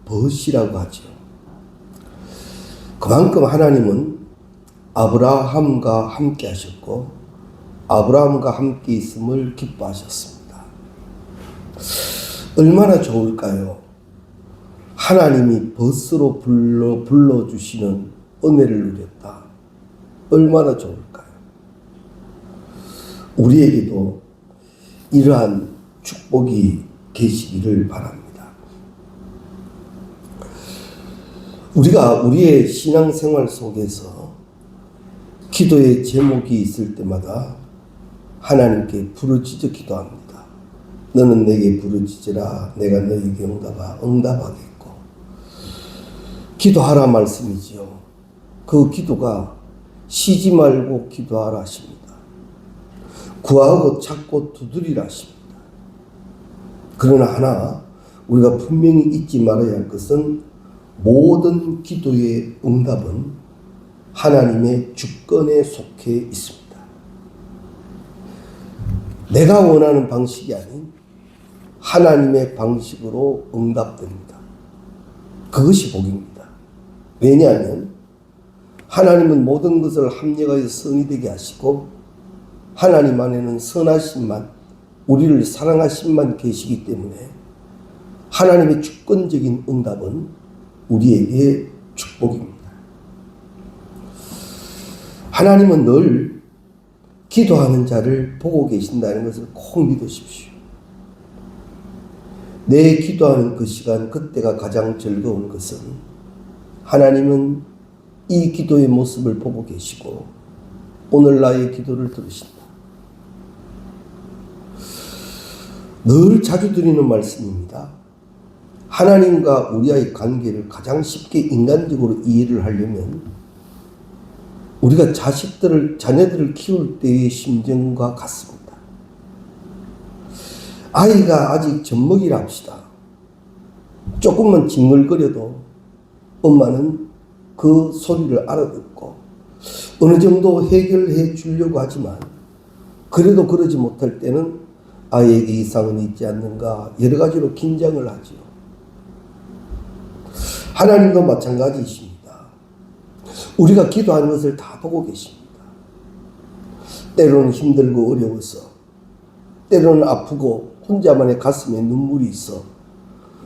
벗이라고 하죠. 그만큼 하나님은 아브라함과 함께 하셨고 아브라함과 함께 있음을 기뻐하셨습니다. 얼마나 좋을까요? 하나님이 벗으로 불러주시는 은혜를 누렸다. 얼마나 좋을까요? 우리에게도 이러한 축복이 계시기를 바랍니다. 우리가 우리의 신앙생활 속에서 기도의 제목이 있을 때마다 하나님께 부르짖어 기도합니다. 너는 내게 부르짖으라 내가 너에게 응답하겠고. 기도하라 말씀이지요. 그 기도가 쉬지 말고 기도하라 하십니다. 구하고 찾고 두드리라 하십니다. 그러나 하나 우리가 분명히 잊지 말아야 할 것은 모든 기도의 응답은 하나님의 주권에 속해 있습니다. 내가 원하는 방식이 아닌 하나님의 방식으로 응답됩니다. 그것이 복입니다. 왜냐하면 하나님은 모든 것을 합력하여 선이 되게 하시고 하나님 안에는 선하심만, 우리를 사랑하심만 계시기 때문에 하나님의 주권적인 응답은 우리에게 축복입니다. 하나님은 늘 기도하는 자를 보고 계신다는 것을 꼭 믿으십시오. 내 기도하는 그 시간, 그때가 가장 즐거운 것은 하나님은 이 기도의 모습을 보고 계시고 오늘 나의 기도를 들으신다. 늘 자주 드리는 말씀입니다. 하나님과 우리와의 관계를 가장 쉽게 인간적으로 이해를 하려면 우리가 자녀들을 키울 때의 심정과 같습니다. 아이가 아직 젖먹이라 합시다. 조금만 징글거려도 엄마는 그 소리를 알아듣고 어느 정도 해결해 주려고 하지만 그래도 그러지 못할 때는 아이에게 이상은 있지 않는가 여러 가지로 긴장을 하지요. 하나님도 마찬가지이십니다. 우리가 기도하는 것을 다 보고 계십니다. 때로는 힘들고 어려워서, 때로는 아프고 혼자만의 가슴에 눈물이 있어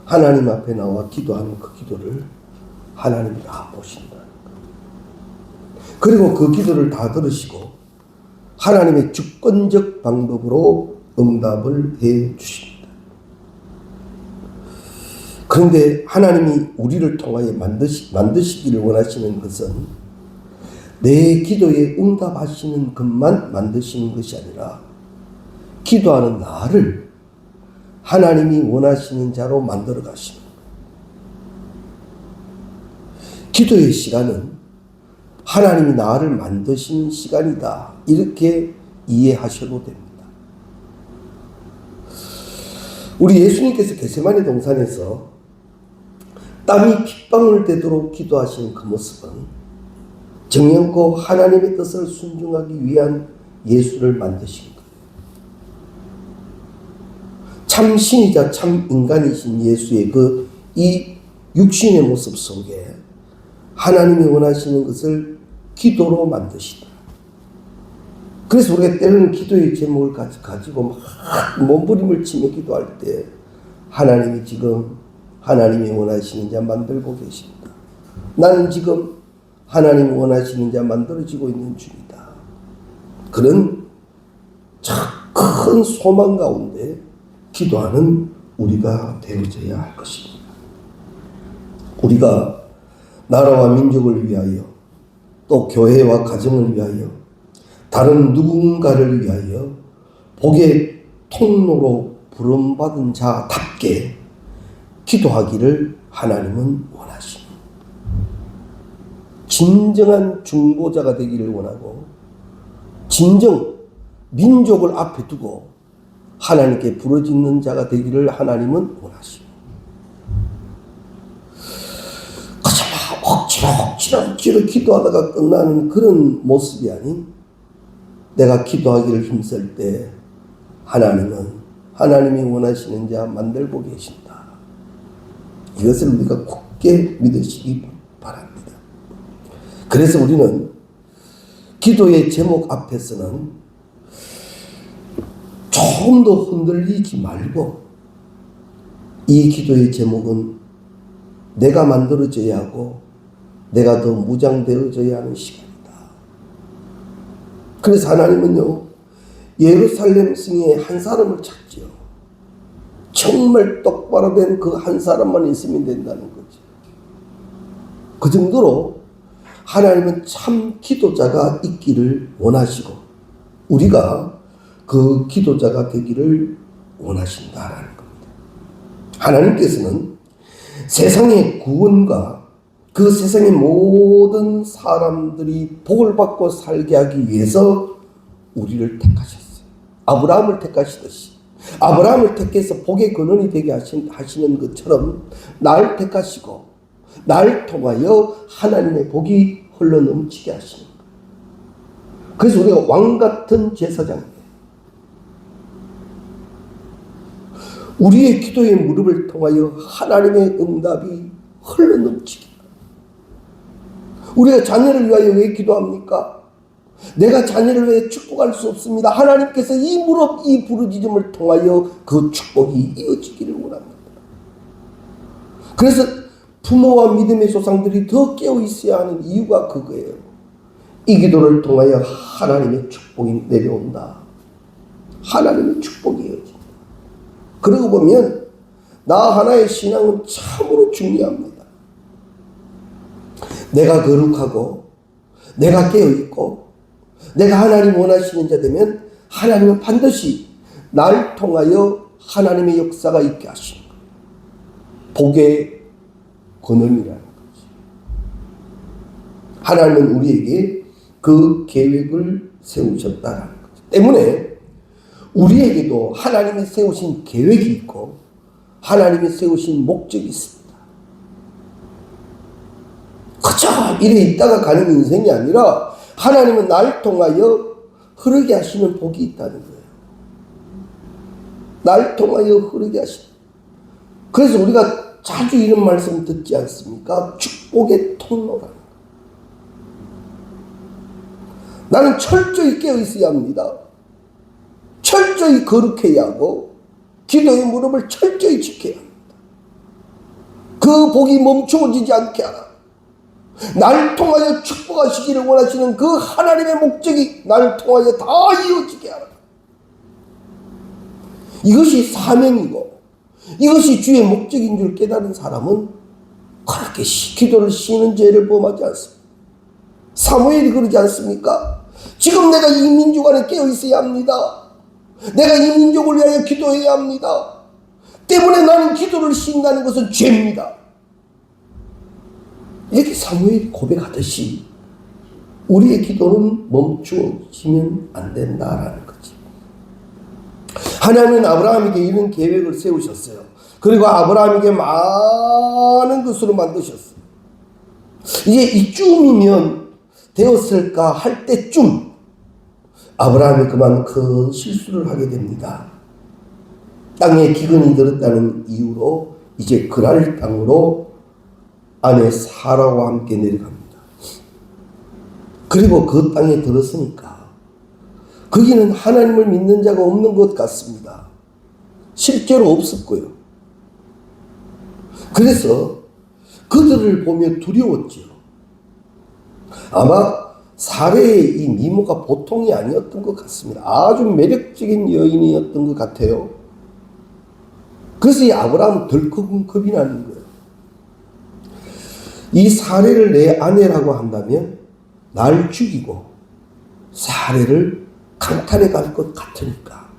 하나님 앞에 나와 기도하는 그 기도를 하나님이 다 보신다는 것. 그리고 그 기도를 다 들으시고 하나님의 주권적 방법으로 응답을 해 주십니다. 그런데 하나님이 우리를 통하여 만드시기를 원하시는 것은 내 기도에 응답하시는 것만 만드시는 것이 아니라 기도하는 나를 하나님이 원하시는 자로 만들어 가시는 거예요. 기도의 시간은 하나님이 나를 만드신 시간이다. 이렇게 이해하셔도 됩니다. 우리 예수님께서 겟세마네 동산에서 땀이 핏방울 되도록 기도하신 그 모습은 정령코 하나님의 뜻을 순종하기 위한 예수를 만드신 거예요. 참 신이자 참 인간이신 예수의 이 육신의 모습 속에 하나님이 원하시는 것을 기도로 만드시다. 그래서 우리가 때로는 기도의 제목을 가지고 막 몸부림을 치며 기도할 때 하나님이 지금 하나님이 원하시는 자 만들고 계십니다. 나는 지금 하나님이 원하시는 자 만들어지고 있는 중이다. 그런 큰 소망 가운데 기도하는 우리가 되어져야 할 것입니다. 우리가 나라와 민족을 위하여 또 교회와 가정을 위하여 다른 누군가를 위하여 복의 통로로 부름받은 자답게 기도하기를 하나님은 원하십니다. 진정한 중보자가 되기를 원하고 진정 민족을 앞에 두고 하나님께 부르짖는 자가 되기를 하나님은 원하십니다. 억지로 기도하다가 끝나는 그런 모습이 아닌 내가 기도하기를 힘쓸 때 하나님은 하나님이 원하시는 자 만들고 계신다. 이것을 우리가 굳게 믿으시기 바랍니다. 그래서 우리는 기도의 제목 앞에서는 조금 더 흔들리지 말고, 이 기도의 제목은 내가 만들어져야 하고 내가 더 무장되어져야 하는 시간이다. 그래서 하나님은요, 예루살렘 성에 한 사람을 찾지요. 정말 똑바로 된 그 한 사람만 있으면 된다는 거죠. 그 정도로 하나님은 참 기도자가 있기를 원하시고 우리가 그 기도자가 되기를 원하신다라는 겁니다. 하나님께서는 세상의 구원과 그 세상의 모든 사람들이 복을 받고 살게 하기 위해서 우리를 택하셨어요. 아브라함을 택하시듯이 아브라함을 택해서 복의 근원이 되게 하시는 것처럼 날 택하시고 날 통하여 하나님의 복이 흘러넘치게 하시는 거예요. 그래서 우리가 왕같은 제사장이에요. 우리의 기도의 무릎을 통하여 하나님의 응답이 흘러넘치게. 우리가 자녀를 위하여 왜 기도합니까? 내가 자녀를 위해 축복할 수 없습니다. 하나님께서 이 무릎, 이 부르짖음을 통하여 그 축복이 이어지기를 원합니다. 그래서 부모와 믿음의 조상들이 더 깨어 있어야 하는 이유가 그거예요. 이 기도를 통하여 하나님의 축복이 내려온다. 하나님의 축복이 이어진다. 그러고 보면 나 하나의 신앙은 참으로 중요합니다. 내가 거룩하고 내가 깨어있고 내가 하나님 원하시는 자 되면 하나님은 반드시 날 통하여 하나님의 역사가 있게 하시는 거예요. 복의 근원이라는 거죠. 하나님은 우리에게 그 계획을 세우셨다라는 거죠. 때문에 우리에게도 하나님이 세우신 계획이 있고 하나님이 세우신 목적이 있습니다. 그저 이래 있다가 가는 인생이 아니라 하나님은 날 통하여 흐르게 하시는 복이 있다는 거예요. 날 통하여 흐르게 하시는. 그래서 우리가 자주 이런 말씀 듣지 않습니까? 축복의 통로라는 거예요. 나는 철저히 깨어 있어야 합니다. 철저히 거룩해야 하고 기도의 무릎을 철저히 지켜야 합니다. 그 복이 멈추어지지 않게 하라. 날 통하여 축복하시기를 원하시는 그 하나님의 목적이 날 통하여 다 이루어지게 하라. 이것이 사명이고 이것이 주의 목적인 줄 깨달은 사람은 그렇게 기도를 쉬는 죄를 범하지 않습니다. 사무엘이 그러지 않습니까? 지금 내가 이 민족 안에 깨어 있어야 합니다. 내가 이 민족을 위하여 기도해야 합니다. 때문에 나는 기도를 쉰다는 것은 죄입니다. 이렇게 사무엘이 고백하듯이 우리의 기도는 멈추어지면 안 된다라는 거지. 하나님은 아브라함에게 이런 계획을 세우셨어요. 그리고 아브라함에게 많은 것으로 만드셨어요. 이제 이쯤이면 되었을까 할 때쯤 아브라함이 그만 큰 실수를 하게 됩니다. 땅에 기근이 들었다는 이유로 이제 그랄 땅으로 아내 사라와 함께 내려갑니다. 그리고 그 땅에 들었으니까 거기는 하나님을 믿는 자가 없는 것 같습니다. 실제로 없었고요. 그래서 그들을 보며 두려웠죠. 아마 사례의 이 미모가 보통이 아니었던 것 같습니다. 아주 매력적인 여인이었던 것 같아요. 그래서 이 아브라함은 덜컥 겁이 나는 거예요. 이 사례를 내 아내라고 한다면 날 죽이고 사례를 강탈해 갈 것 같으니까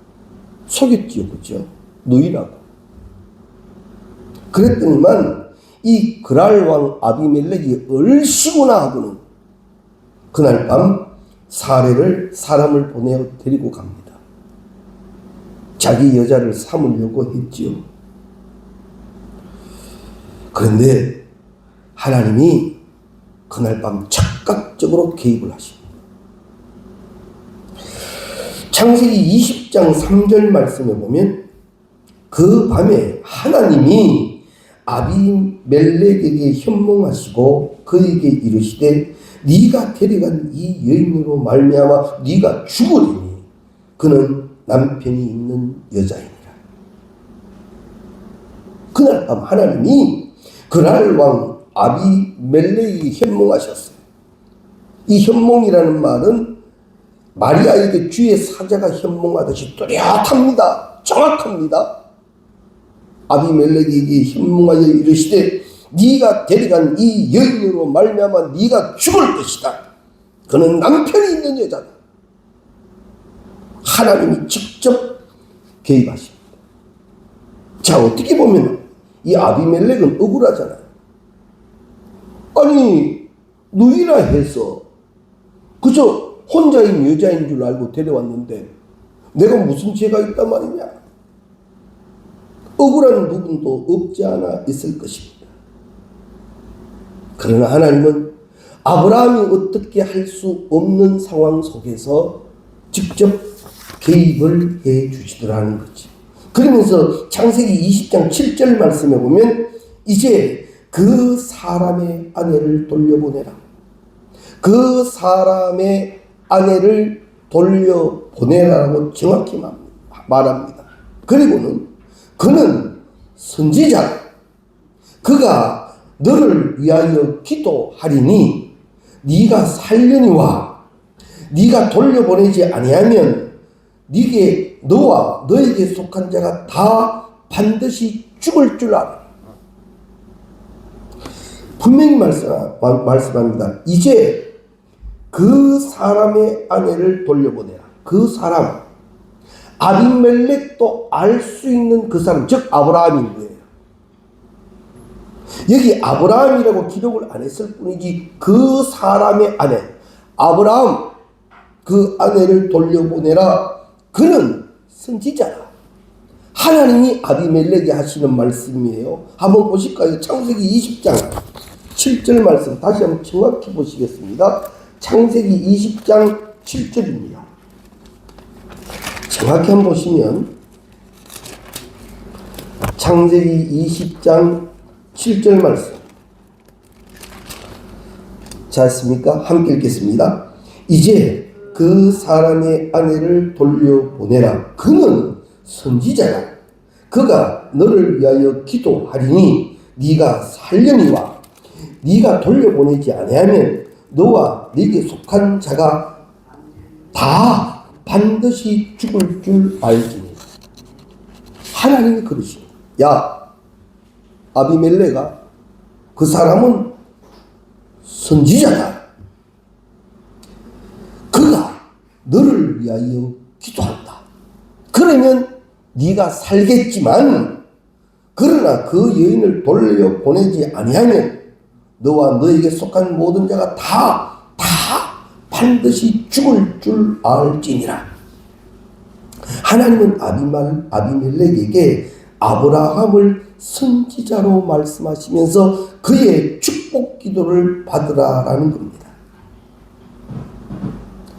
속였지요. 그죠? 누이라고. 그랬더니만 이 그랄 왕 아비멜렉이 얼씨구나 하고는 그날 밤 사례를 사람을 보내어 데리고 갑니다. 자기 여자를 삼으려고 했지요. 그런데 하나님이 그날 밤 즉각적으로 개입을 하십니다. 창세기 20장 3절 말씀에 보면 그 밤에 하나님이 아비멜렉에게 현몽하시고 그에게 이르시되 네가 데려간 이 여인으로 말미암아 네가 죽으리니 그는 남편이 있는 여자이니라. 그날 밤 하나님이 그날 왕 아비멜렉에게 현몽하셨어요. 이 현몽이라는 말은 마리아에게 주의 사자가 현몽하듯이 뚜렷합니다. 정확합니다. 아비멜렉에게 현몽하여 이르시되 네가 데려간 이 여인으로 말미암아 네가 죽을 것이다. 그는 남편이 있는 여자다. 하나님이 직접 개입하십니다. 자, 어떻게 보면 이 아비멜렉은 억울하잖아요. 아니 누이라 해서 그저 혼자인 여자인 줄 알고 데려왔는데 내가 무슨 죄가 있단 말이냐. 억울한 부분도 없지 않아 있을 것입니다. 그러나 하나님은 아브라함이 어떻게 할 수 없는 상황 속에서 직접 개입을 해 주시더라는 거죠. 그러면서 창세기 20장 7절 말씀에 보면 이제 그 사람의 아내를 돌려보내라. 그 사람의 아내를 돌려보내라고 정확히 말합니다. 그리고는 그는 선지자다. 그가 너를 위하여 기도하리니 네가 살려니와 네가 돌려보내지 아니하면 너와 너에게 속한 자가 다 반드시 죽을 줄 알아. 분명히 말씀합니다. 이제 그 사람의 아내를 돌려보내라. 그 사람, 아비멜렉도 알 수 있는 그 사람, 즉 아브라함인 거예요. 여기 아브라함이라고 기록을 안 했을 뿐이지 그 사람의 아내, 아브라함, 그 아내를 돌려보내라. 그는 선지자다. 하나님이 아비멜렉에 하시는 말씀이에요. 한번 보실까요? 창세기 20장 7절 말씀 다시 한번 정확히 보시겠습니다. 창세기 20장 7절입니다. 정확히 한번 보시면 창세기 20장 7절 말씀 잤습니까? 함께 읽겠습니다. 이제 그 사람의 아내를 돌려보내라. 그는 선지자야. 그가 너를 위하여 기도하리니 네가 살려니와 네가 돌려보내지 아니하면 너와 네게 속한 자가 다 반드시 죽을 줄 알지니. 하나님이 그러십니다. 야 아비멜렉아, 그 사람은 선지자다. 그가 너를 위하여 기도한다. 그러면 네가 살겠지만 그러나 그 여인을 돌려보내지 아니하면 너와 너에게 속한 모든 자가 다 반드시 죽을 줄 알지니라. 하나님은 아비멜렉에게 아브라함을 선지자로 말씀하시면서 그의 축복 기도를 받으라라는 겁니다.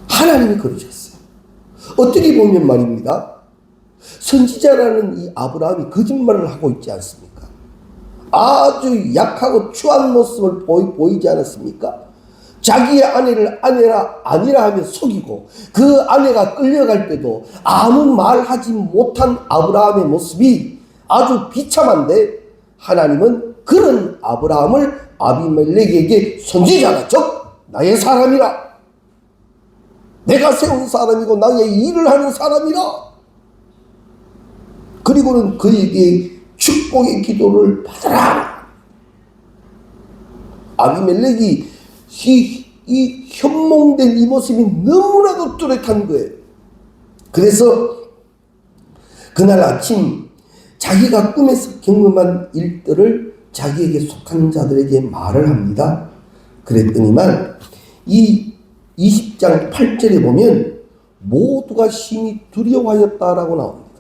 하나님이 그러셨어요. 어떻게 보면 말입니다. 선지자라는 이 아브라함이 거짓말을 하고 있지 않습니까? 아주 약하고 추한 모습을 보이지 않았습니까? 자기의 아내를 아니라 하며 속이고 그 아내가 끌려갈 때도 아무 말하지 못한 아브라함의 모습이 아주 비참한데 하나님은 그런 아브라함을 아비멜렉에게 선지자라, 즉 나의 사람이라, 내가 세운 사람이고 나의 일을 하는 사람이라. 그리고는 그에게 축복의 기도를 받아라. 아비멜렉이 이 현몽된 이 모습이 너무나도 뚜렷한 거예요. 그래서 그날 아침 자기가 꿈에서 경험한 일들을 자기에게 속한 자들에게 말을 합니다. 그랬더니만 이 20장 8절에 보면 모두가 심히 두려워하였다라고 나옵니다.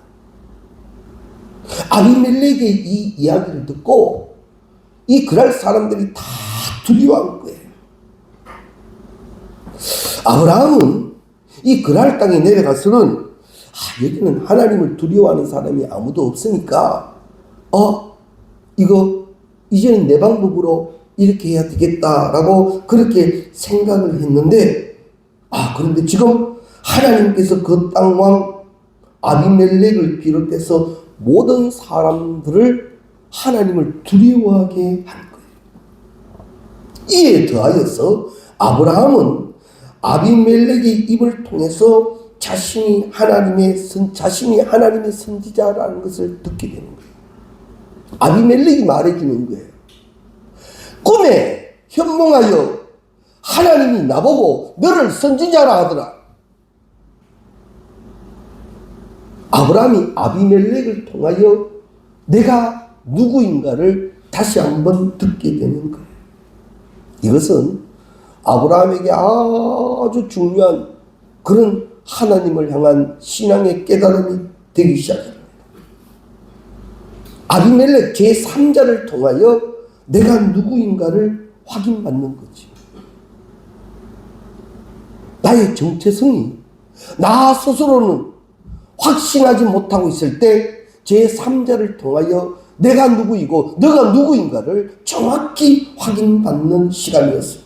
아비멜렉의 이 이야기를 듣고 이 그랄 사람들이 다 두려워한 거예요. 아브라함은 이 그랄 땅에 내려가서는 여기는 하나님을 두려워하는 사람이 아무도 없으니까 이거 이제는 내 방법으로 이렇게 해야 되겠다라고 그렇게 생각을 했는데, 그런데 지금 하나님께서 그 땅왕 아비멜렉을 비롯해서 모든 사람들을 하나님을 두려워하게 한 거예요. 이에 더하여서 아브라함은 아비멜렉의 입을 통해서 자신이 하나님의 선지자라는 것을 듣게 되는 거예요. 아비멜렉이 말해주는 거예요. 꿈에 현몽하여 하나님이 나보고 너를 선지자라 하더라. 아브라함이 아비멜렉을 통하여 내가 누구인가를 다시 한번 듣게 되는 거예요. 이것은 아브라함에게 아주 중요한 그런 하나님을 향한 신앙의 깨달음이 되기 시작합니다. 아비멜렉 제3자를 통하여 내가 누구인가를 확인받는 거지. 나의 정체성이 나 스스로는 확신하지 못하고 있을 때 제3자를 통하여 내가 누구이고 너가 누구인가를 정확히 확인받는 시간이었습니다.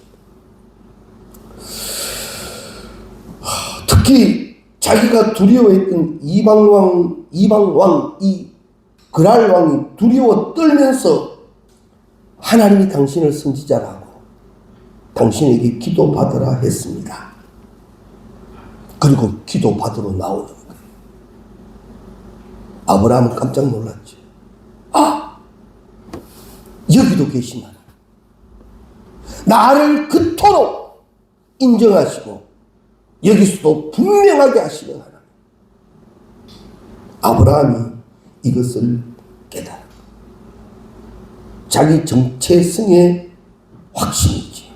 특히 자기가 두려워했던 이방왕 이 그랄 왕이 두려워 떨면서 하나님이 당신을 선지자라고 당신에게 기도받으라 했습니다. 그리고 기도받으러 나오는 거예요. 아브라함은 깜짝 놀랐죠. 여기도 계시나. 나를 그토록 인정하시고 여기서도 분명하게 하시는 하나님. 아브라함이 이것을 깨달아. 자기 정체성의 확신이지.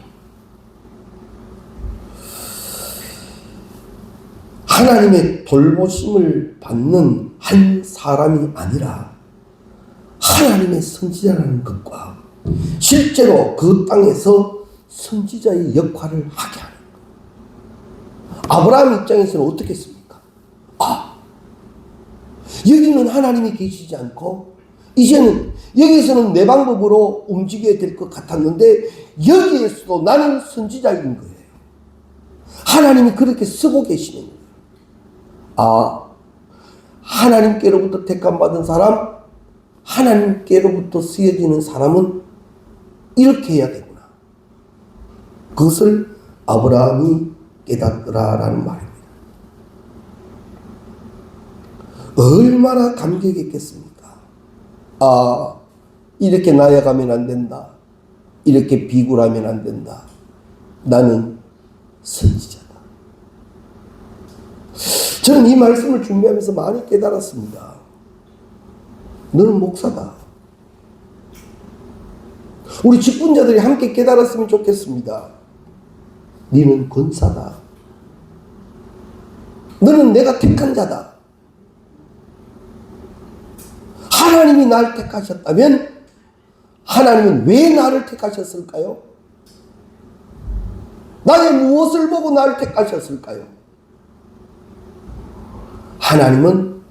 하나님의 돌보심을 받는 한 사람이 아니라 하나님의 선지자라는 것과 실제로 그 땅에서 선지자의 역할을 하게 하는 것. 아브라함 입장에서는 어떻겠습니까? 여기는 하나님이 계시지 않고 이제는 여기서는 내 방법으로 움직여야 될 것 같았는데 여기에서도 나는 선지자인 거예요. 하나님이 그렇게 쓰고 계시는 거예요. 하나님께로부터 택함받은 사람, 하나님께로부터 쓰여지는 사람은 이렇게 해야 되구나. 그것을 아브라함이 깨닫더라라는 말입니다. 얼마나 감격했겠습니까? 이렇게 나아가면 안 된다. 이렇게 비굴하면 안 된다. 나는 선지자다. 저는 이 말씀을 준비하면서 많이 깨달았습니다. 너는 목사다. 우리 직분자들이 함께 깨달았으면 좋겠습니다. 너는 권사다. 너는 내가 택한 자다. 하나님이 나를 택하셨다면 하나님은 왜 나를 택하셨을까요? 나의 무엇을 보고 나를 택하셨을까요? 하나님은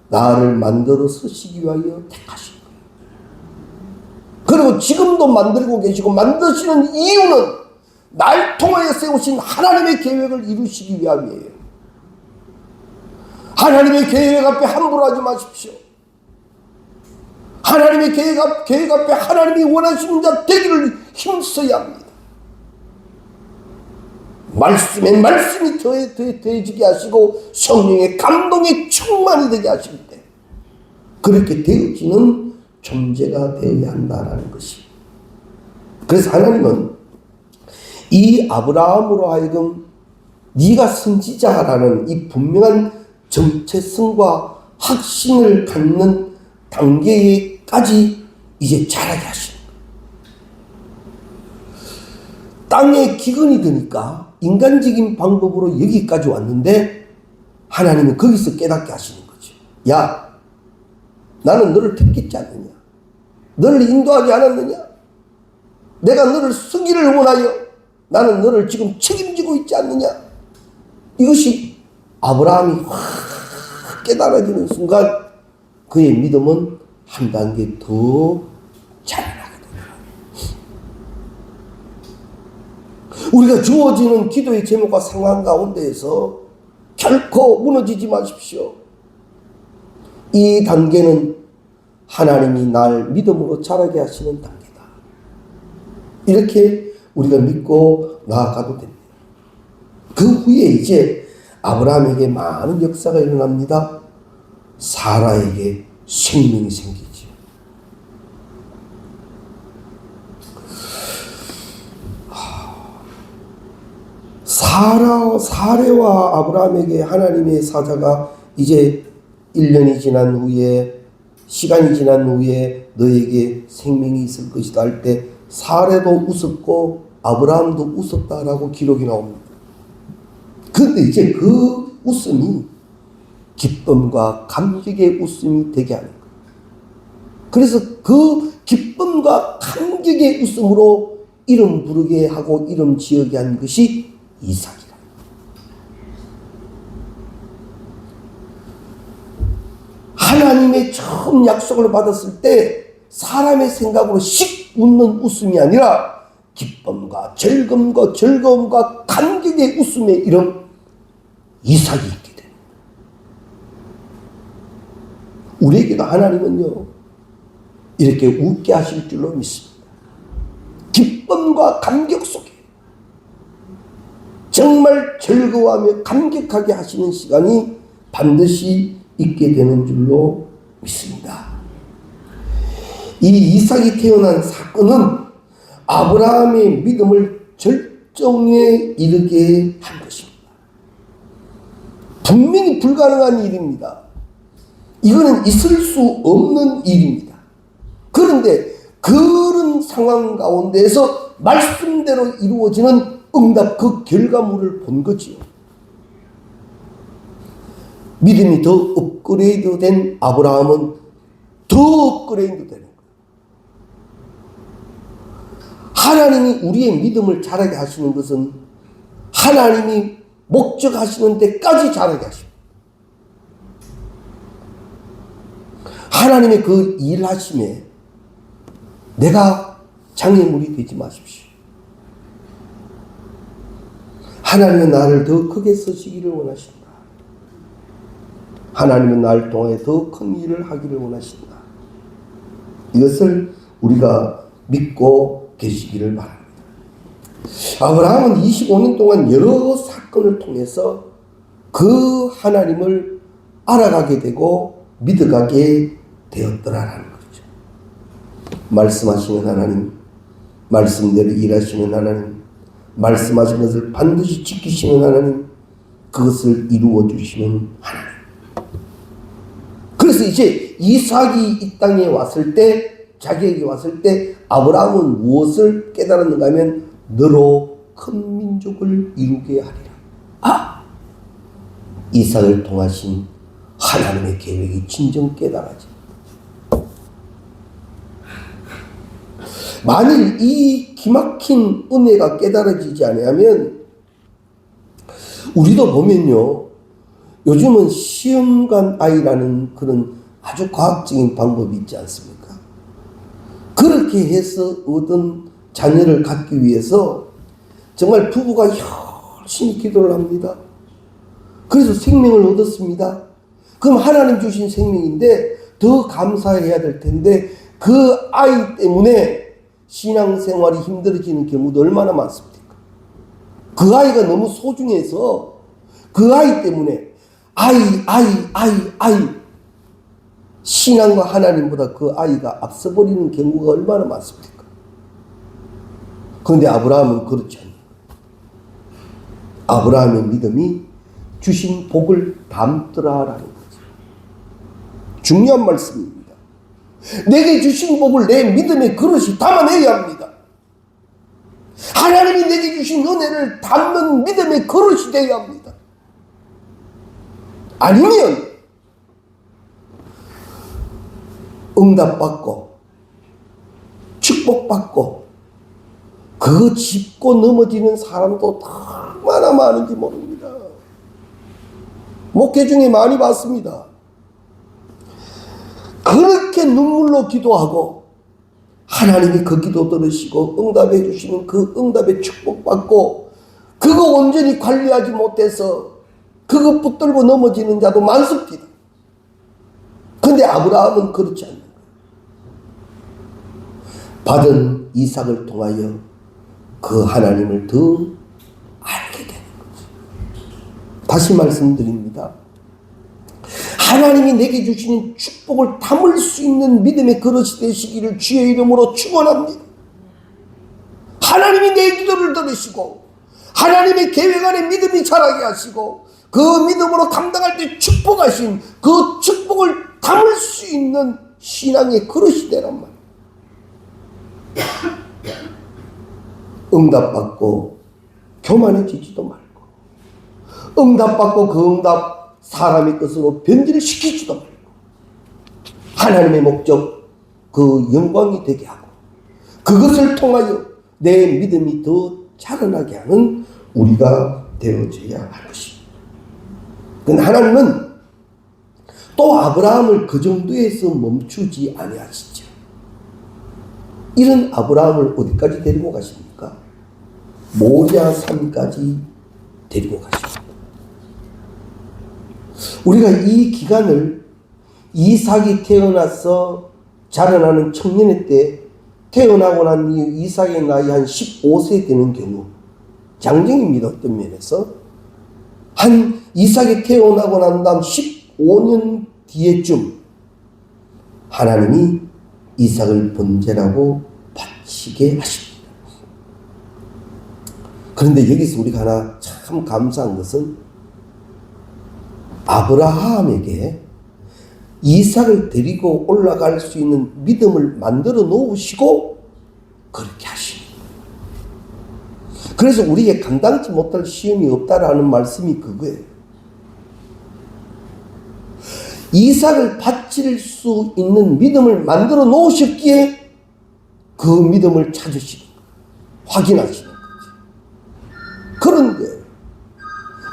나를 만들어 쓰시기 위하여 택하신 거예요. 그리고 지금도 만들고 계시고 만드시는 이유는 날 통하여 세우신 하나님의 계획을 이루시기 위함이에요. 하나님의 계획 앞에 함부로 하지 마십시오. 하나님의 계획 앞에 하나님이 원하시는 자 되기를 힘써야 합니다. 말씀에 말씀이 더해지게 하시고 성령의 감동에 충만이 되게 하실 때 그렇게 되어지는 존재가 되어야 한다는 것이. 그래서 하나님은 이 아브라함으로 하여금 네가 선지자라는 이 분명한 정체성과 확신을 갖는 단계까지 이제 자라게 하시는 거예요. 땅에 기근이 드니까 인간적인 방법으로 여기까지 왔는데 하나님은 거기서 깨닫게 하시는 거죠. 야, 나는 너를 택했지 않느냐? 너를 인도하지 않았느냐? 내가 너를 쓰기를 원하여 나는 너를 지금 책임지고 있지 않느냐? 이것이 아브라함이 확 깨달아지는 순간 그의 믿음은 한 단계 더 자라나게 됩니다. 우리가 주어지는 기도의 제목과 상황 가운데에서 결코 무너지지 마십시오. 이 단계는 하나님이 날 믿음으로 자라게 하시는 단계다. 이렇게 우리가 믿고 나아가도 됩니다. 그 후에 이제 아브라함에게 많은 역사가 일어납니다. 사라에게 생명이 생기죠. 사레와 아브라함에게 하나님의 사자가 이제 1년이 지난 후에, 시간이 지난 후에 너에게 생명이 있을 것이다 할 때 사레도 웃었고 아브라함도 웃었다라고 기록이 나옵니다. 그런데 이제 그 웃음이 기쁨과 감격의 웃음이 되게 하는 거예요. 그래서 그 기쁨과 감격의 웃음으로 이름 부르게 하고 이름 지어게 한 것이 이삭이라. 하나님의 처음 약속을 받았을 때 사람의 생각으로 씩 웃는 웃음이 아니라 기쁨과 즐거움과 감격의 웃음의 이름 이삭이 있게 됩니다. 우리에게도 하나님은요 이렇게 웃게 하실 줄로 믿습니다. 기쁨과 감격 속에 정말 즐거워하며 감격하게 하시는 시간이 반드시 있게 되는 줄로 믿습니다. 이 이삭이 태어난 사건은 아브라함의 믿음을 절정에 이르게 한 것입니다. 분명히 불가능한 일입니다. 이거는 있을 수 없는 일입니다. 그런데 그런 상황 가운데에서 말씀대로 이루어지는 응답, 그 결과물을 본 거지요. 믿음이 더 업그레이드 된 아브라함은 더 업그레이드 되는 거예요. 하나님이 우리의 믿음을 자라게 하시는 것은 하나님이 목적하시는 데까지 자라게 하십니다. 하나님의 그 일하심에 내가 장애물이 되지 마십시오. 하나님은 나를 더 크게 쓰시기를 원하신다. 하나님은 나를 통해 더 큰 일을 하기를 원하신다. 이것을 우리가 믿고 계시기를 바랍니다. 아브라함은 25년 동안 여러 사건을 통해서 그 하나님을 알아가게 되고 믿어가게 되었더라라는 거죠. 말씀하시는 하나님, 말씀대로 일하시는 하나님, 말씀하신 것을 반드시 지키시는 하나님, 그것을 이루어 주시는 하나님. 그래서 이제 이삭이 이 땅에 왔을 때, 자기에게 왔을 때 아브라함은 무엇을 깨달았는가 하면 너로 큰 민족을 이루게 하리라. 이삭을 통하신 하나님의 계획이 진정 깨달아지. 만일 이 기막힌 은혜가 깨달아지지 않으면 우리도 보면요, 요즘은 시험관 아이라는 그런 아주 과학적인 방법이 있지 않습니까? 그렇게 해서 얻은 자녀를 갖기 위해서 정말 부부가 열심히 기도를 합니다. 그래서 생명을 얻었습니다. 그럼 하나님 주신 생명인데 더 감사해야 될 텐데 그 아이 때문에 신앙생활이 힘들어지는 경우도 얼마나 많습니까? 그 아이가 너무 소중해서 그 아이 때문에 아이 신앙과 하나님보다 그 아이가 앞서버리는 경우가 얼마나 많습니까? 그런데 아브라함은 그렇지 않아요. 아브라함의 믿음이 주신 복을 담더라라는 거죠. 중요한 말씀입니다. 내게 주신 복을 내 믿음의 그릇이 담아내야 합니다. 하나님이 내게 주신 은혜를 담는 믿음의 그릇이 되어야 합니다. 아니면 응답받고 축복받고 그거 짚고 넘어지는 사람도 얼마나 많은지 모릅니다. 목회 중에 많이 봤습니다. 그렇게 눈물로 기도하고 하나님이 그 기도 들으시고 응답해 주시는 그 응답에 축복받고 그거 온전히 관리하지 못해서 그거 붙들고 넘어지는 자도 많습니다. 근데 아브라함은 그렇지 않는 거예요. 받은 이삭을 통하여 그 하나님을 더 알게 되는 거죠. 다시 말씀드립니다. 하나님이 내게 주시는 축복을 담을 수 있는 믿음의 그릇이 되시기를 주의 이름으로 축원합니다. 하나님이 내 기도를 들으시고 하나님의 계획 안에 믿음이 자라게 하시고 그 믿음으로 감당할 때 축복하신 그 축복을 담을 수 있는 신앙의 그릇이 되란 말이에요. 응답받고 교만해지지도 말고, 응답받고 그 응답 사람의 것으로 변질시키지도 말고, 하나님의 목적 그 영광이 되게 하고 그것을 통하여 내 믿음이 더 자라나게 하는 우리가 되어져야 할 것입니다. 근데 하나님은 또 아브라함을 그 정도에서 멈추지 아니하시죠. 이런 아브라함을 어디까지 데리고 가십니까? 모리아 산까지 데리고 가십니다. 우리가 이 기간을 이삭이 태어나서 자라나는 청년의 때 태어나고 난 이후 이삭의 나이 한 15세 되는 경우 장정입니다. 어떤 면에서 한 이삭이 태어나고 난 다음 15년 뒤에쯤 하나님이 이삭을 번제라고 바치게 하십니다. 그런데 여기서 우리가 하나 참 감사한 것은 아브라함에게 이삭을 데리고 올라갈 수 있는 믿음을 만들어 놓으시고 그렇게 하십니다. 그래서 우리에게 감당치 못할 시험이 없다라는 말씀이 그거예요. 이삭을 바칠 수 있는 믿음을 만들어 놓으셨기에 그 믿음을 찾으시고 확인하시는 거죠. 그런 거예요.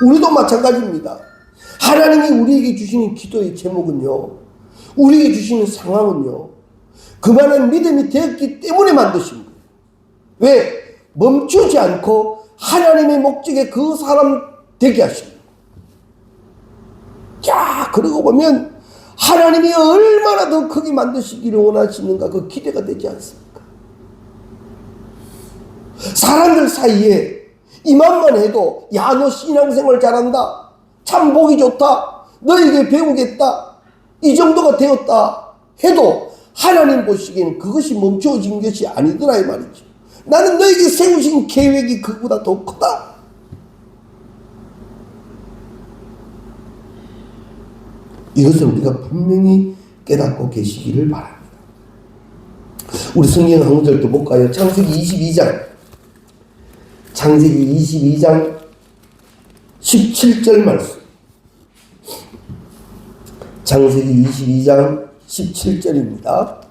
우리도 마찬가지입니다. 하나님이 우리에게 주시는 기도의 제목은요, 우리에게 주시는 상황은요, 그만한 믿음이 되었기 때문에 만드신 거예요. 왜? 멈추지 않고 하나님의 목적에 그 사람 되게 하신 거예요. 자, 그러고 보면 하나님이 얼마나 더 크게 만드시기를 원하시는가 그 기대가 되지 않습니까? 사람들 사이에 이만만 해도 야, 너 신앙생활 잘한다, 참 보기 좋다, 너에게 배우겠다, 이 정도가 되었다 해도 하나님 보시기에는 그것이 멈춰진 것이 아니더라 이 말이죠. 나는 너에게 세우신 계획이 그보다 더 크다. 이것을 우리가 분명히 깨닫고 계시기를 바랍니다. 우리 성경 한 구절 더 볼까요? 창세기 22장 17절 말씀. 창세기 22장 17절입니다.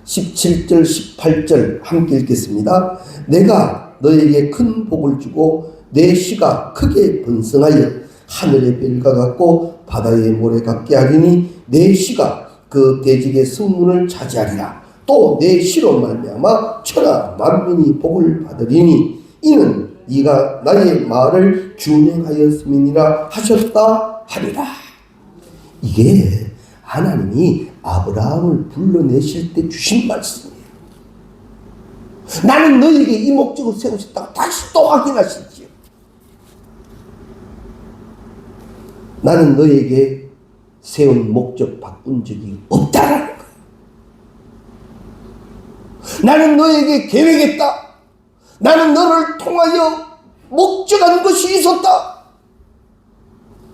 17절 18절 함께 읽겠습니다. 내가 너에게 큰 복을 주고 내 씨가 크게 번성하여 하늘의 별과 같고 바다의 모래 같게 하리니 내 씨가 그 대적의 성문을 차지하리라. 또 내 씨로 말미암아 천하 만민이 복을 받으리니 이는 네가 나의 말을 준행하였음이니라 하셨다 하리라. 이게 하나님이 아브라함을 불러내실 때 주신 말씀이에요. 나는 너에게 이 목적을 세우셨다고 다시 또 확인하시지요. 나는 너에게 세운 목적 바꾼 적이 없다라는 거예요. 나는 너에게 계획했다. 나는 너를 통하여 목적한 것이 있었다.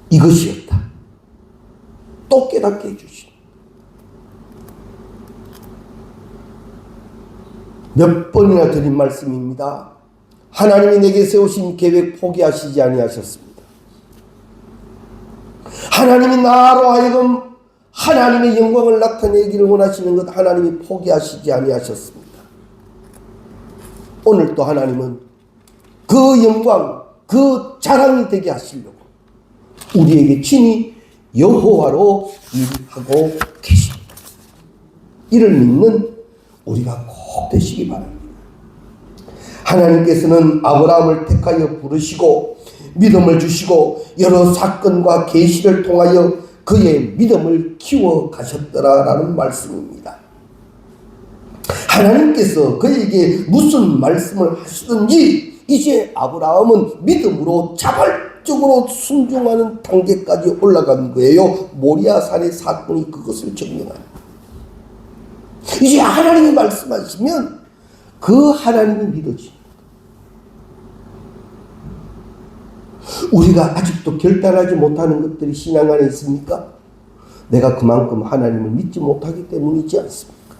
이것이었다. 또 깨닫게 해주시오. 몇 번이나 드린 말씀입니다. 하나님이 내게 세우신 계획 포기하시지 아니하셨습니다. 하나님이 나로 하여금 하나님의 영광을 나타내기를 원하시는 것 하나님이 포기하시지 아니하셨습니다. 오늘 또 하나님은 그 영광, 그 자랑이 되게 하시려고 우리에게 친히 여호와로 일하고 계십니다. 이를 믿는 우리가 꼭 되시기 바랍니다. 하나님께서는 아브라함을 택하여 부르시고 믿음을 주시고 여러 사건과 계시를 통하여 그의 믿음을 키워 가셨더라라는 말씀입니다. 하나님께서 그에게 무슨 말씀을 하시든지 이제 아브라함은 믿음으로 자발적으로 순종하는 단계까지 올라간 거예요. 모리아산의 사건이 그것을 증명합니다. 이제 하나님이 말씀하시면 그 하나님이 믿어집니다. 우리가 아직도 결단하지 못하는 것들이 신앙 안에 있습니까? 내가 그만큼 하나님을 믿지 못하기 때문이지 않습니까?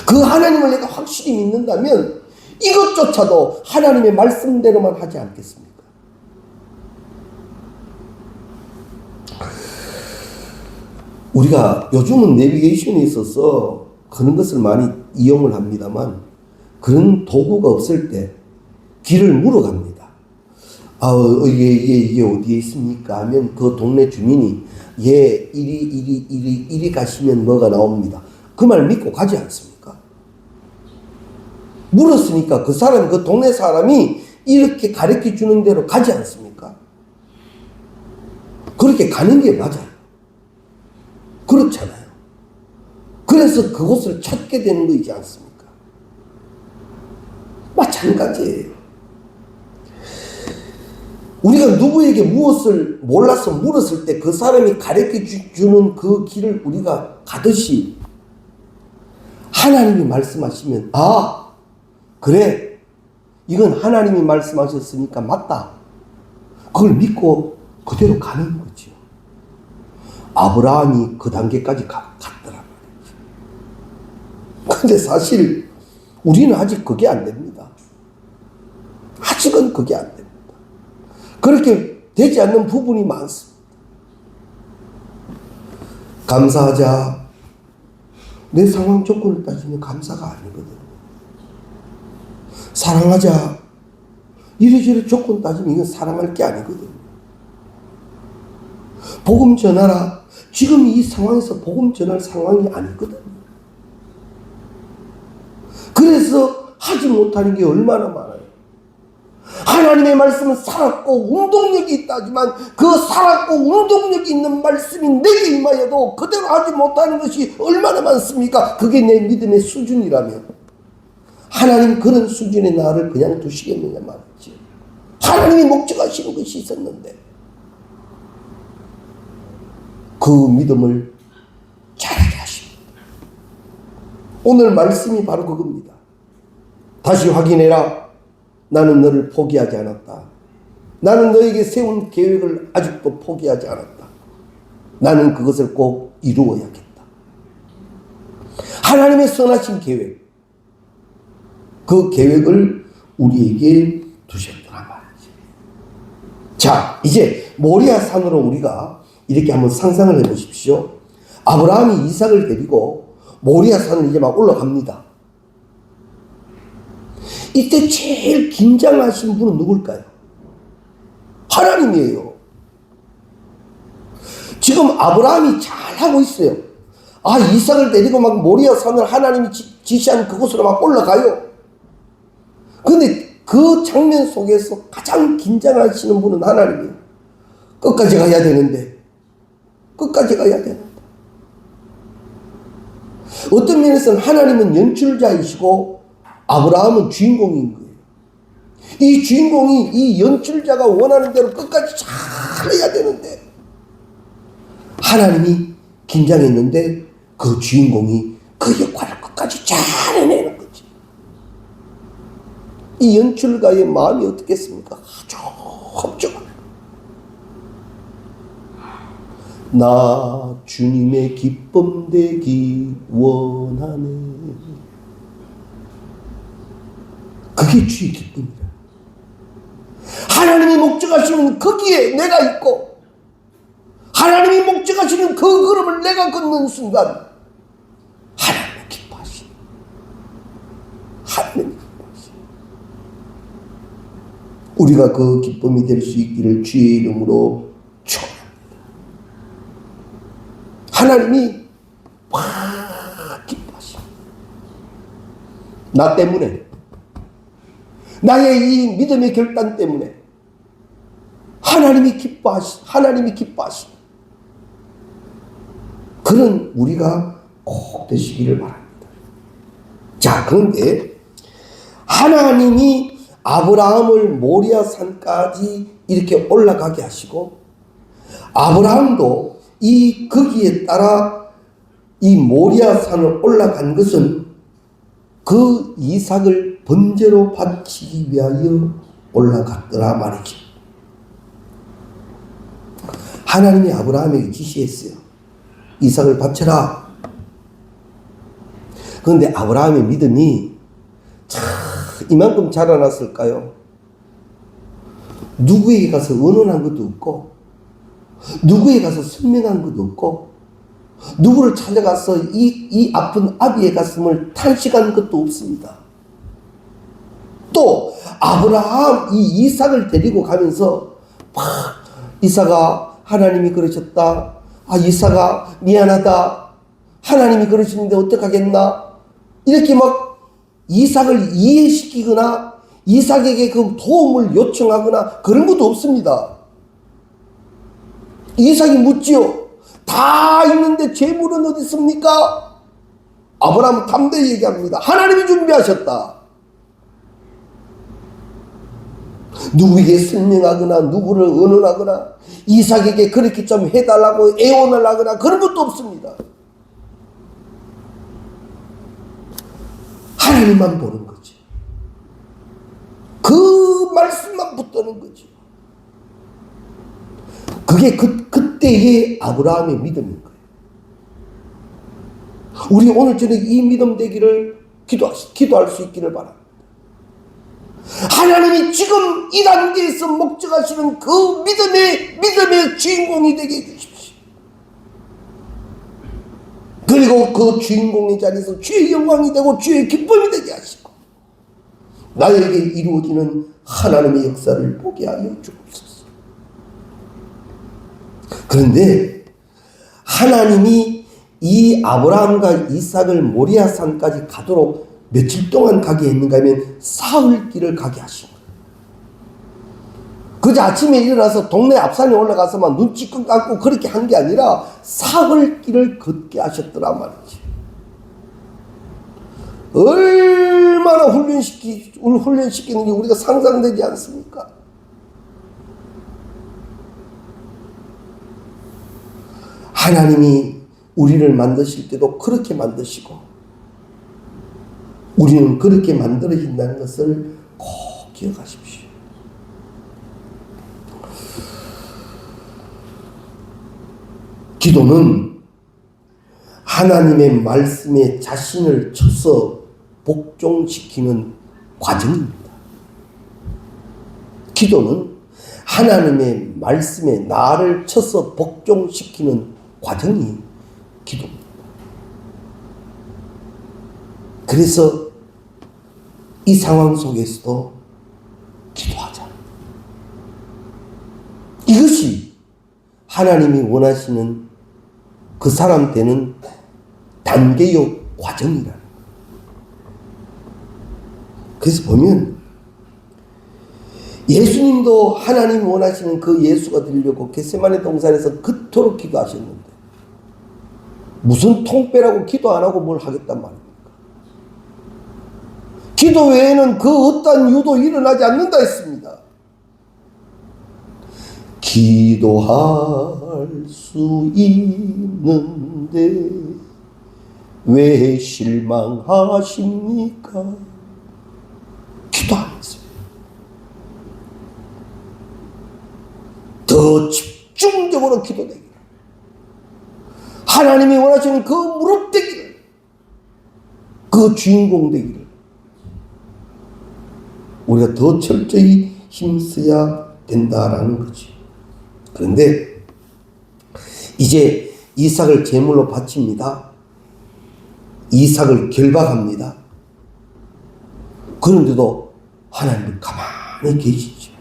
그 하나님을 내가 확실히 믿는다면 이것조차도 하나님의 말씀대로만 하지 않겠습니까? 우리가 요즘은 내비게이션이 있어서 그런 것을 많이 이용을 합니다만 그런 도구가 없을 때 길을 물어갑니다. 이게 어디에 있습니까? 하면 그 동네 주민이 이리 가시면 뭐가 나옵니다. 그 말 믿고 가지 않습니까? 물었으니까 그 사람, 그 동네 사람이 이렇게 가르쳐 주는 대로 가지 않습니까? 그렇게 가는 게 맞아요. 그렇잖아요. 그래서 그곳을 찾게 되는 거이지 않습니까? 마찬가지예요. 우리가 누구에게 무엇을 몰라서 물었을 때 그 사람이 가르쳐 주는 그 길을 우리가 가듯이 하나님이 말씀하시면 그래 이건 하나님이 말씀하셨으니까 맞다. 그걸 믿고 그대로 가는 거죠. 아브라함이 그 단계까지 갔더란 말이죠. 근데 사실 우리는 아직 그게 안 됩니다. 아직은 그게 안 됩니다. 그렇게 되지 않는 부분이 많습니다. 감사하자. 내 상황 조건을 따지면 감사가 아니거든요. 사랑하자. 이래저래 조건 따지면 이건 사랑할 게 아니거든요. 복음 전하라. 지금 이 상황에서 복음 전할 상황이 아니거든요. 그래서 하지 못하는 게 얼마나 많아요. 하나님의 말씀은 살았고 운동력이 있다지만 그 살았고 운동력이 있는 말씀이 내게 임하여도 그대로 하지 못하는 것이 얼마나 많습니까? 그게 내 믿음의 수준이라면 하나님 그런 수준의 나를 그냥 두시겠느냐 말이지. 하나님이 목적하시는 것이 있었는데 그 믿음을 잘하게 하십니다. 오늘 말씀이 바로 그겁니다. 다시 확인해라. 나는 너를 포기하지 않았다. 나는 너에게 세운 계획을 아직도 포기하지 않았다. 나는 그것을 꼭 이루어야겠다. 하나님의 선하신 계획, 그 계획을 우리에게 두셨더라 말이지. 자, 이제 모리아 산으로 우리가 이렇게 한번 상상을 해보십시오. 아브라함이 이삭을 데리고 모리아 산을 이제 막 올라갑니다. 이때 제일 긴장하신 분은 누굴까요? 하나님이에요. 지금 아브라함이 잘하고 있어요. 이삭을 데리고 막 모리아 산을 하나님이 지시한 그곳으로 막 올라가요. 근데 그 장면 속에서 가장 긴장하시는 분은 하나님이에요. 끝까지 가야 되는데. 끝까지 가야 되는데. 어떤 면에서는 하나님은 연출자이시고 아브라함은 주인공인 거예요. 이 주인공이 이 연출자가 원하는 대로 끝까지 잘 해야 되는데 하나님이 긴장했는데 그 주인공이 그 역할을 끝까지 잘 해내는 거지. 이 연출가의 마음이 어떻겠습니까? 아주 흡족합니다. 나 주님의 기쁨 되기 원하네. 그게 주의 기쁨이다. 하나님이 목적하시는 거기에 내가 있고 하나님이 목적하시는 그 걸음을 내가 걷는 순간 하나님이 기뻐하시네. 하나님이 기뻐하시네. 우리가 그 기쁨이 될 수 있기를 주의 이름으로 축원합니다. 하나님이 막 기뻐하시네. 나 때문에 나의 이 믿음의 결단 때문에 하나님이 기뻐하시 그런 우리가 꼭 되시기를 바랍니다. 자, 그런데 하나님이 아브라함을 모리아 산까지 이렇게 올라가게 하시고 아브라함도 거기에 따라 이 모리아 산을 올라간 것은 그 이삭을 번제로 바치기 위하여 올라갔더라 말이죠. 하나님이 아브라함에게 지시했어요. 이삭을 바쳐라. 그런데 아브라함의 믿음이 이만큼 자라났을까요? 누구에게 가서 의논한 것도 없고 누구에게 가서 설명한 것도 없고 누구를 찾아가서 이 아픈 아비의 가슴을 탄식한 것도 없습니다. 또 아브라함 이 이삭을 데리고 가면서 이삭아 하나님이 그러셨다. 이삭아 미안하다. 하나님이 그러시는데 어떡하겠나. 이렇게 막 이삭을 이해시키거나 이삭에게 그 도움을 요청하거나 그런 것도 없습니다. 이삭이 묻지요. 다 있는데 재물은 어디 있습니까? 아브라함은 담대히 얘기합니다. 하나님이 준비하셨다. 누구에게 설명하거나 누구를 의논하거나 이삭에게 그렇게 좀 해달라고 애원을 하거나 그런 것도 없습니다. 하나님만 보는 거지. 그 말씀만 붙드는 거지. 그게 그때의 아브라함의 믿음인 거예요. 우리 오늘 저녁 이 믿음 되기를 기도할 수 있기를 바랍니다. 하나님이 지금 이 단계에서 목적하시는 그 믿음의 주인공이 되게 해주십시오. 그리고 그 주인공의 자리에서 주의 영광이 되고 주의 기쁨이 되게 하시고 나에게 이루어지는 하나님의 역사를 보게 하여 주옵소서. 그런데 하나님이 이 아브라함과 이삭을 모리아 산까지 가도록 며칠 동안 가게 했는가 하면 사흘길을 가게 하신 거예요. 그저 아침에 일어나서 동네 앞산에 올라가서만 눈 찌끔 감고 그렇게 한 게 아니라 사흘길을 걷게 하셨더라 말이지. 얼마나 훈련시키는 게 우리가 상상되지 않습니까? 하나님이 우리를 만드실 때도 그렇게 만드시고 우리는 그렇게 만들어진다는 것을 꼭 기억하십시오. 기도는 하나님의 말씀에 자신을 쳐서 복종시키는 과정입니다. 기도는 하나님의 말씀에 나를 쳐서 복종시키는 과정이 기도입니다. 그래서 이 상황 속에서도 기도하자. 이것이 하나님이 원하시는 그 사람 되는 단계요 과정이라는 거예요. 그래서 보면 예수님도 하나님 원하시는 그 예수가 되려고 겟세마네 동산에서 그토록 기도하셨는데 무슨 통빼라고 기도 안 하고 뭘 하겠단 말입니까? 기도 외에는 그 어떠한 유도 일어나지 않는다 했습니다. 기도할 수 있는데 왜 실망하십니까? 기도 안 했어요. 더 집중적으로 기도되기를, 하나님이 원하시는 그 무릎 되기를, 그 주인공 되기를 우리가 더 철저히 힘써야 된다라는 거지. 그런데 이제 이삭을 제물로 바칩니다. 이삭을 결박합니다. 그런데도 하나님은 가만히 계시죠.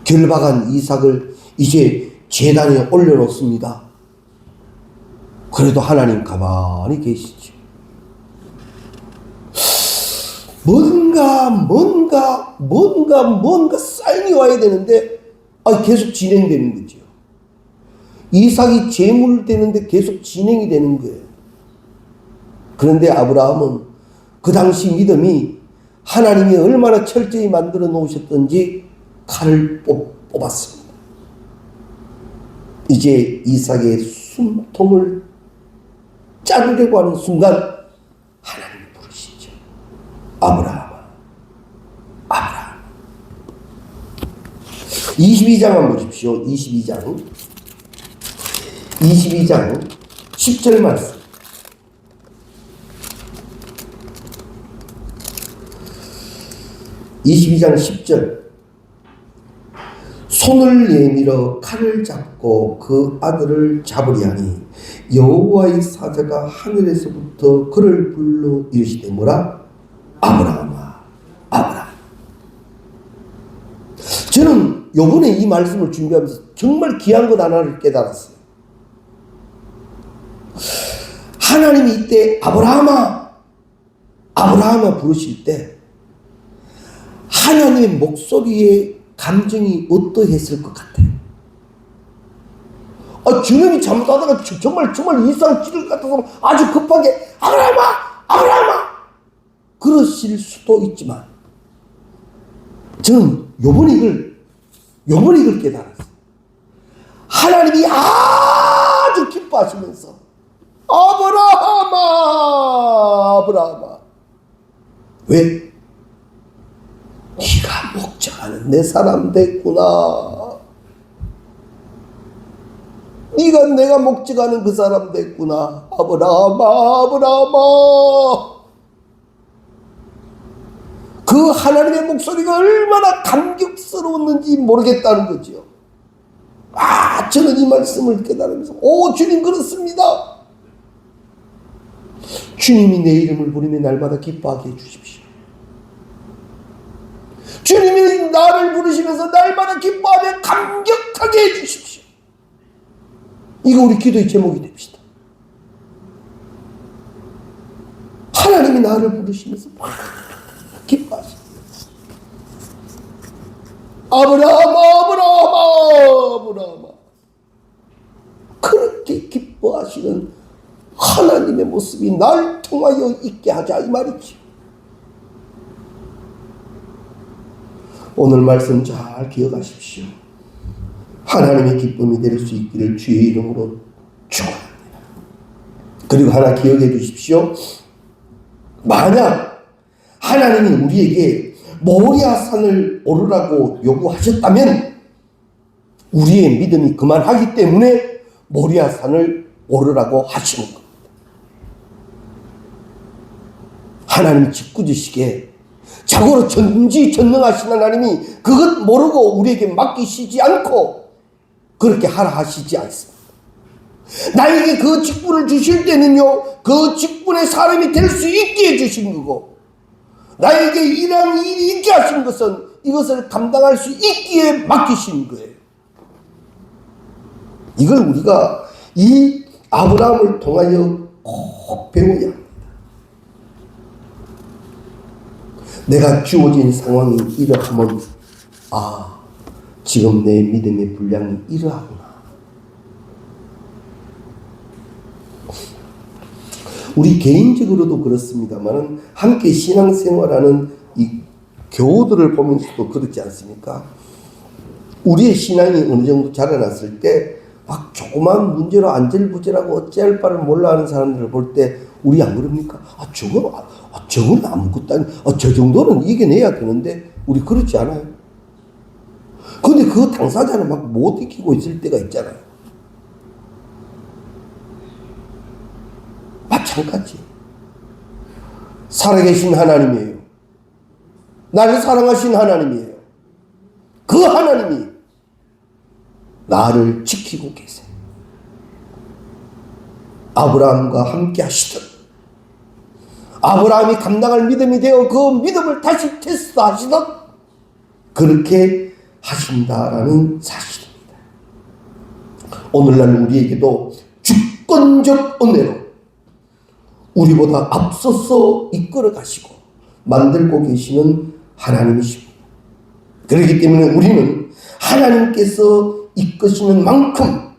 결박한 이삭을 이제 제단에 올려놓습니다. 그래도 하나님 가만히 계시죠. 뭔가 사인이 와야 되는데 계속 진행되는 거죠. 이삭이 제물되는데 계속 진행이 되는 거예요. 그런데 아브라함은 그 당시 믿음이 하나님이 얼마나 철저히 만들어 놓으셨던지 칼을 뽑았습니다. 이제 이삭의 숨통을 자르려고 하는 순간 하나님이 부르시죠. 아브라함아, 아브라함. 22장 한번 보십시오. 22장 10절 말씀. 22장 10절. 손을 내밀어 칼을 잡고 그 아들을 잡으리하니 여호와의 사자가 하늘에서부터 그를 불러 이르시되 뭐라? 아브라함아, 아브라함. 저는 요번에 이 말씀을 준비하면서 정말 귀한 것 하나를 깨달았어요. 하나님이 이때 아브라함아, 아브라함아 부르실 때 하나님의 목소리에 감정이 어떠했을 것 같아요? 주님이 잘못하다가 정말 이상 찌를 것 같아서 아주 급하게 아브라함아, 아브라함아 그러실 수도 있지만 저는 요번에 이걸 깨달았어요. 하나님이 아주 기뻐하시면서 아브라함아, 아브라함아. 왜? 네가 목적하는 내 사람 됐구나. 네가 내가 목적하는 그 사람 됐구나. 아브라함아, 아브라함아. 그 하나님의 목소리가 얼마나 감격스러웠는지 모르겠다는 거죠. 저는 이 말씀을 깨달으면서 주님 그렇습니다. 주님이 내 이름을 부르며 날마다 기뻐하게 해주십시오. 주님이 나를 부르시면서 날마다 기뻐하며 감격하게 해주십시오. 이거 우리 기도의 제목이 됩시다. 하나님이 나를 부르시면서 막 기뻐하십니다. 아브라함아, 아브라함아, 아브라함아. 그렇게 기뻐하시는 하나님의 모습이 날 통하여 있게 하자 이 말이지. 오늘 말씀 잘 기억하십시오. 하나님의 기쁨이 될 수 있기를 주의 이름으로 축원합니다. 그리고 하나 기억해 주십시오. 만약 하나님이 우리에게 모리아산을 오르라고 요구하셨다면 우리의 믿음이 그만하기 때문에 모리아산을 오르라고 하시는 겁니다. 하나님 짓궂으시게 자고로 전지전능하신 하나님이 그것 모르고 우리에게 맡기시지 않고 그렇게 하라 하시지 않습니다. 나에게 그 직분을 주실 때는요, 그 직분의 사람이 될 수 있게 해주신 거고, 나에게 이러한 일이 있게 하신 것은 이것을 감당할 수 있기에 맡기신 거예요. 이걸 우리가 이 아브라함을 통하여 꼭 배워야 합니다. 내가 주어진 상황이 이러하면 지금 내 믿음의 분량이 이러하구나. 우리 개인적으로도 그렇습니다만 함께 신앙생활하는 이 교우들을 보면서도 그렇지 않습니까? 우리의 신앙이 어느 정도 자라났을 때 막 조그만 문제로 안절부절하고 어찌할 바를 몰라 하는 사람들을 볼 때 우리 안 그럽니까? 저건 아무것도 아니, 저 정도는 이겨내야 되는데 우리 그렇지 않아요? 근데 그 당사자는 막 못 이기고 있을 때가 있잖아요. 마찬가지. 살아계신 하나님이에요. 나를 사랑하신 하나님이에요. 그 하나님이 나를 지키고 계세요. 아브라함과 함께 하시던 아브라함이 감당할 믿음이 되어 그 믿음을 다시 테스트하시던 그렇게 하신다라는 사실입니다. 오늘날 우리에게도 주권적 은혜로 우리보다 앞서서 이끌어 가시고 만들고 계시는 하나님이십니다. 그렇기 때문에 우리는 하나님께서 이끄시는 만큼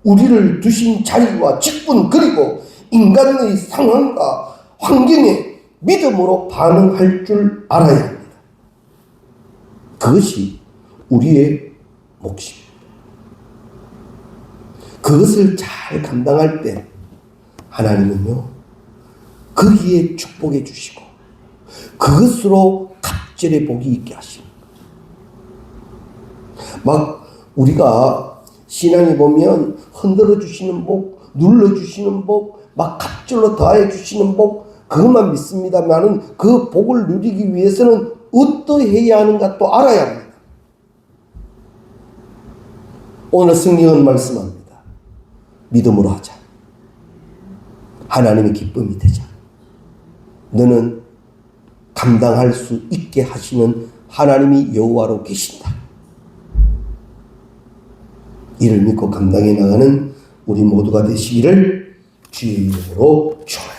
우리를 두신 자리와 직분 그리고 인간의 상황과 환경에 믿음으로 반응할 줄 알아야 합니다. 그것이 우리의 몫입니다. 그것을 잘 감당할 때 하나님은요, 거기에 축복해 주시고 그것으로 갑절의 복이 있게 하십니다. 막 우리가 신앙에 보면 흔들어 주시는 복, 눌러 주시는 복, 막 갑절로 더해 주시는 복, 그것만 믿습니다만은 그 복을 누리기 위해서는 어떠해야 하는가 또 알아야 합니다. 오늘 성경은 말씀합니다. 믿음으로 하자. 하나님의 기쁨이 되자. 너는 감당할 수 있게 하시는 하나님이 여호와로 계신다. 이를 믿고 감당해 나가는 우리 모두가 되시기를 주의 이름으로 축원합니다.